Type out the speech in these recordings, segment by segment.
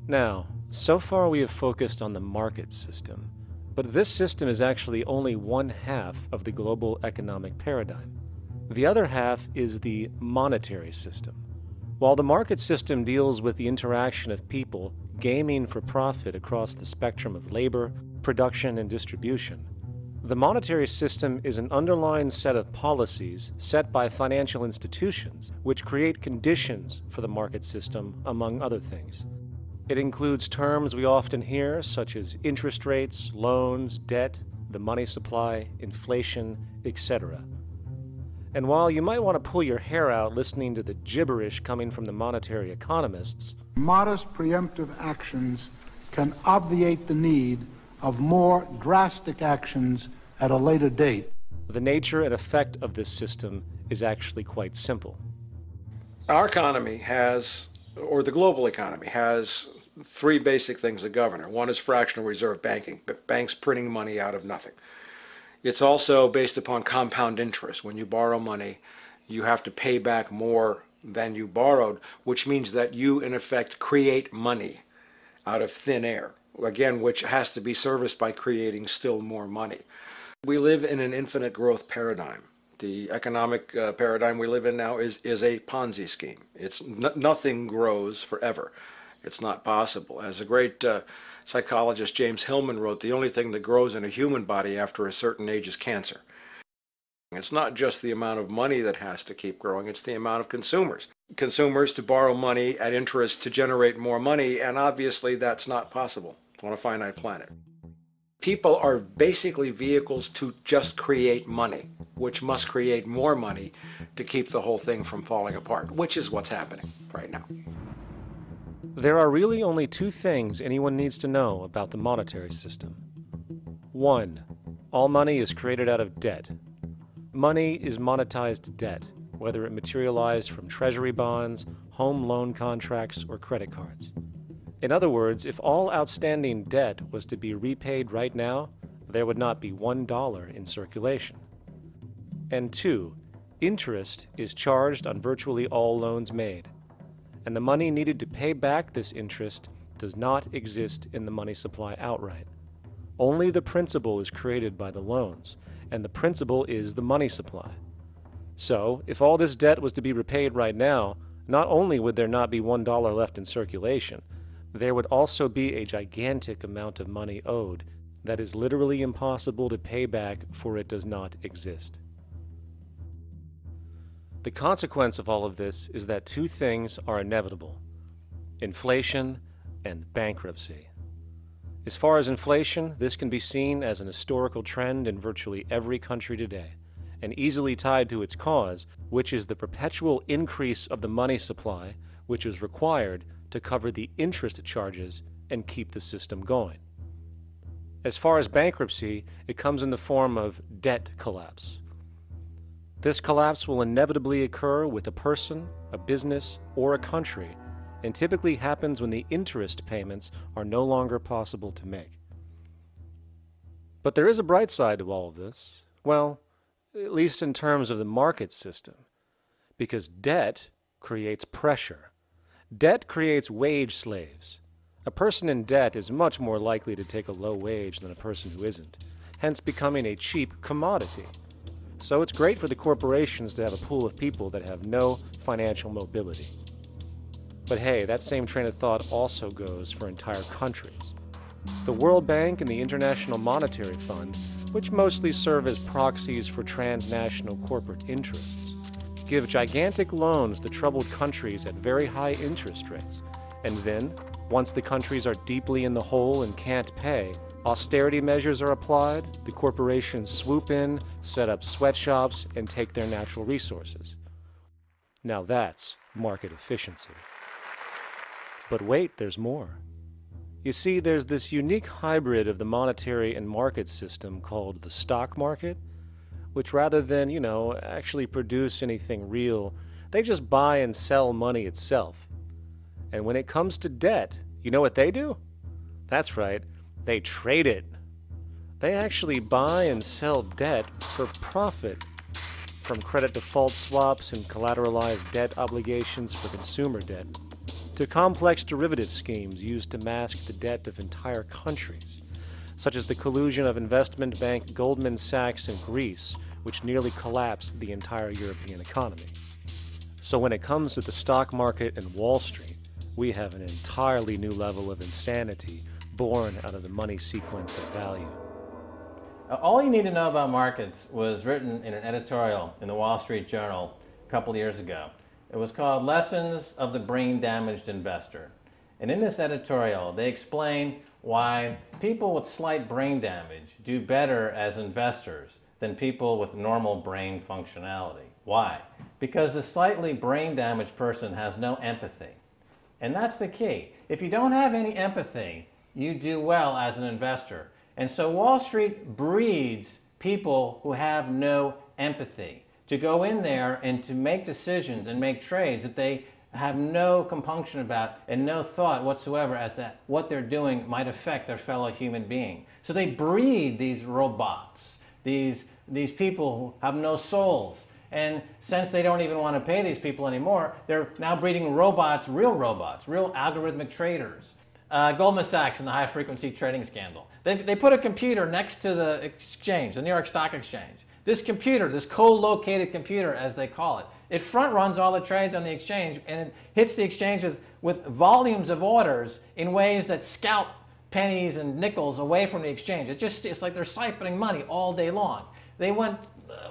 Now, so far we have focused on the market system, but this system is actually only one half of the global economic paradigm. The other half is the monetary system. While the market system deals with the interaction of people gaming for profit across the spectrum of labor, production, and distribution, the monetary system is an underlying set of policies set by financial institutions which create conditions for the market system, among other things. It includes terms we often hear, such as interest rates, loans, debt, the money supply, inflation, etc. And while you might want to pull your hair out listening to the gibberish coming from the monetary economists, modest preemptive actions can obviate the need of more drastic actions at a later date. the nature and effect of this system is actually quite simple. Our economy has, or the global economy has, three basic things that govern it. One is fractional reserve banking, banks printing money out of nothing. It's also based upon compound interest. When you borrow money, you have to pay back more than you borrowed, which means that you, in effect, create money out of thin air, again, which has to be serviced by creating still more money. We live in an infinite growth paradigm. The economic paradigm we live in now is a Ponzi scheme. Nothing grows forever. It's not possible. As a great psychologist James Hillman wrote, the only thing that grows in a human body after a certain age is cancer. It's not just the amount of money that has to keep growing, it's the amount of consumers. Consumers to borrow money at interest to generate more money, and obviously that's not possible on a finite planet. People are basically vehicles to just create money, which must create more money to keep the whole thing from falling apart, which is what's happening right now. There are really only two things anyone needs to know about the monetary system. One, all money is created out of debt. Money is monetized debt, whether it materialized from treasury bonds, home loan contracts, or credit cards. In other words, if all outstanding debt was to be repaid right now, there would not be $1 in circulation. And two, interest is charged on virtually all loans made, and the money needed to pay back this interest does not exist in the money supply outright. Only the principal is created by the loans, and the principal is the money supply. So, if all this debt was to be repaid right now, not only would there not be $1 left in circulation, there would also be a gigantic amount of money owed that is literally impossible to pay back, for it does not exist. The consequence of all of this is that two things are inevitable: inflation and bankruptcy. As far as inflation, this can be seen as an historical trend in virtually every country today, and easily tied to its cause, which is the perpetual increase of the money supply, which is required to cover the interest charges and keep the system going. As far as bankruptcy, it comes in the form of debt collapse. This collapse will inevitably occur with a person, a business, or a country, and typically happens when the interest payments are no longer possible to make. But there is a bright side to all of this. Well, at least in terms of the market system, because debt creates pressure. Debt creates wage slaves. A person in debt is much more likely to take a low wage than a person who isn't, hence becoming a cheap commodity. So it's great for the corporations to have a pool of people that have no financial mobility. But hey, that same train of thought also goes for entire countries. The World Bank and the International Monetary Fund, which mostly serve as proxies for transnational corporate interests, give gigantic loans to troubled countries at very high interest rates, and then, once the countries are deeply in the hole and can't pay, austerity measures are applied, the corporations swoop in, set up sweatshops, and take their natural resources. Now that's market efficiency. But wait, there's more. You see, there's this unique hybrid of the monetary and market system called the stock market, which rather than, actually produce anything real, they just buy and sell money itself. And when it comes to debt, you know what they do? That's right, they trade it. They actually buy and sell debt for profit, from credit default swaps and collateralized debt obligations for consumer debt, to complex derivative schemes used to mask the debt of entire countries, such as the collusion of investment bank Goldman Sachs in Greece, which nearly collapsed the entire European economy. So when it comes to the stock market and Wall Street, we have an entirely new level of insanity born out of the money sequence of value. All you need to know about markets was written in an editorial in the Wall Street Journal a couple of years ago. It was called Lessons of the Brain-Damaged Investor. And in this editorial, they explain why people with slight brain damage do better as investors than people with normal brain functionality. Why? Because the slightly brain-damaged person has no empathy. And that's the key. If you don't have any empathy, you do well as an investor. And so Wall Street breeds people who have no empathy to go in there and to make decisions and make trades that they have no compunction about and no thought whatsoever as to what they're doing might affect their fellow human being. So they breed these robots, these people who have no souls. And since they don't even want to pay these people anymore, they're now breeding robots, real algorithmic traders. Goldman Sachs and the high-frequency trading scandal. They put a computer next to the exchange, the New York Stock Exchange. This computer, this co-located computer as they call it, it front runs all the trades on the exchange, and it hits the exchange with volumes of orders in ways that scalp pennies and nickels away from the exchange. It's like they're siphoning money all day long. They went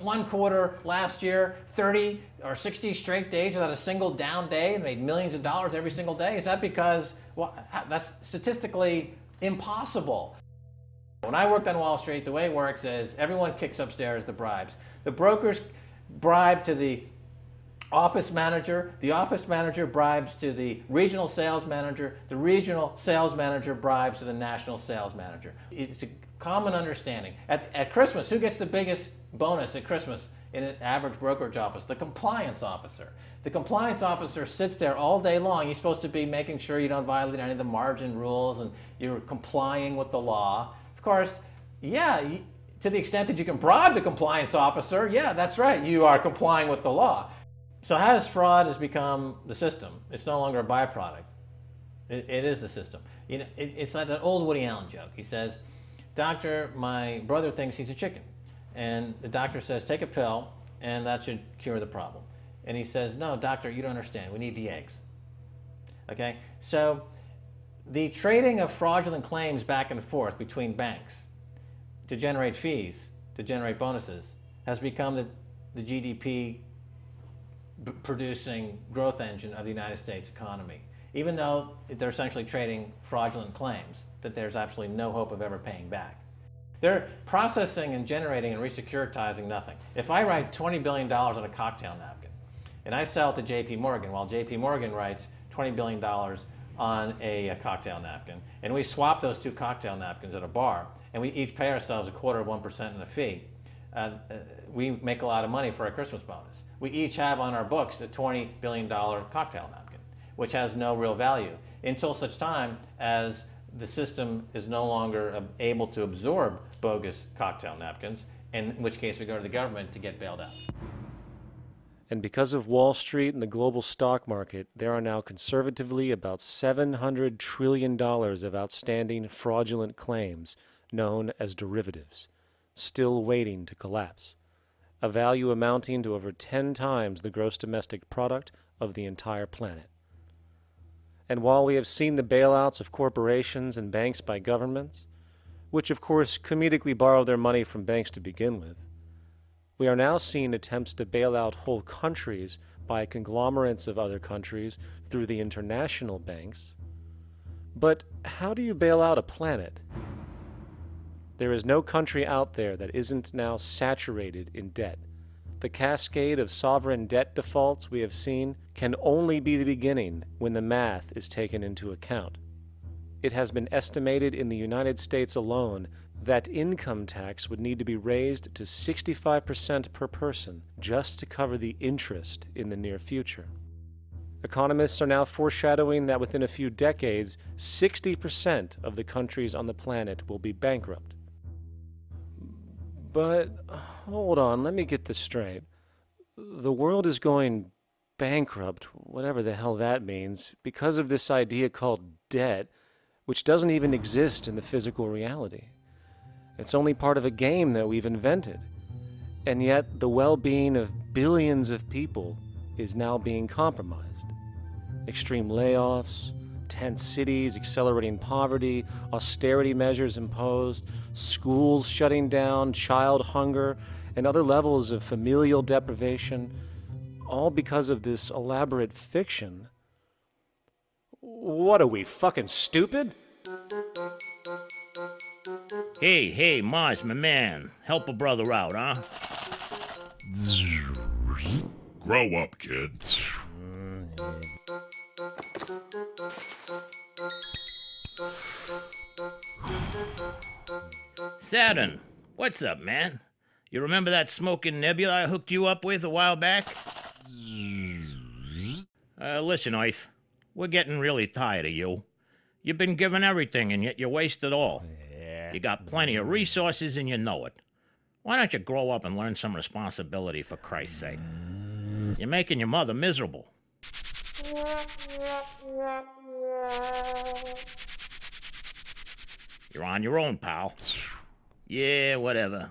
one quarter last year, 30 or 60 straight days without a single down day and made millions of dollars every single day. Is that because, well, that's statistically impossible. When I worked on Wall Street, the way it works is everyone kicks upstairs the bribes. The brokers bribe to the office manager bribes to the regional sales manager sales manager bribes to the national sales manager. It's a common understanding. At Christmas, who gets the biggest bonus at Christmas in an average brokerage office? The compliance officer. The compliance officer sits there all day long. He's supposed to be making sure you don't violate any of the margin rules and you're complying with the law. Of course, yeah, to the extent that you can bribe the compliance officer, yeah, that's right, you are complying with the law. So how does fraud has become the system? It's no longer a byproduct. It is the system. You know, it's like an old Woody Allen joke. He says, "Doctor, my brother thinks he's a chicken." And the doctor says, "Take a pill, and that should cure the problem." And he says, "No, doctor, you don't understand. We need the eggs." Okay? So the trading of fraudulent claims back and forth between banks to generate fees, to generate bonuses, has become the GDP producing growth engine of the United States economy, even though they're essentially trading fraudulent claims that there's absolutely no hope of ever paying back. They're processing and generating and resecuritizing nothing. If I write $20 billion on a cocktail napkin and I sell it to JP Morgan, while JP Morgan writes $20 billion on a cocktail napkin, and we swap those two cocktail napkins at a bar, and we each pay ourselves 1/4% in a fee, we make a lot of money for our Christmas bonus. We each have on our books a $20 billion cocktail napkin, which has no real value until such time as the system is no longer able to absorb bogus cocktail napkins, in which case we go to the government to get bailed out. And because of Wall Street and the global stock market, there are now conservatively about $700 trillion of outstanding fraudulent claims known as derivatives, still waiting to collapse, a value amounting to over 10 times the gross domestic product of the entire planet. And while we have seen the bailouts of corporations and banks by governments, which of course comedically borrow their money from banks to begin with, we are now seeing attempts to bail out whole countries by conglomerates of other countries through the international banks. But how do you bail out a planet? There is no country out there that isn't now saturated in debt. The cascade of sovereign debt defaults we have seen can only be the beginning when the math is taken into account. It has been estimated in the United States alone that income tax would need to be raised to 65% per person just to cover the interest in the near future. Economists are now foreshadowing that within a few decades, 60% of the countries on the planet will be bankrupt. But hold on, let me get this straight. The world is going bankrupt, whatever the hell that means, because of this idea called debt, which doesn't even exist in the physical reality. It's only part of a game that we've invented. And yet, the well-being of billions of people is now being compromised. Extreme layoffs, tent cities, accelerating poverty, austerity measures imposed, schools shutting down, child hunger, and other levels of familial deprivation, all because of this elaborate fiction. What are we, fucking stupid? Hey, Mars, my man. Help a brother out, huh? Grow up, kid. Saturn, what's up, man? You remember that smoking nebula I hooked you up with a while back? Listen, Earth, we're getting really tired of you. You've been given everything, and yet you waste it all. You got plenty of resources, and you know it. Why don't you grow up and learn some responsibility, for Christ's sake? You're making your mother miserable. You're on your own, pal. Yeah, whatever.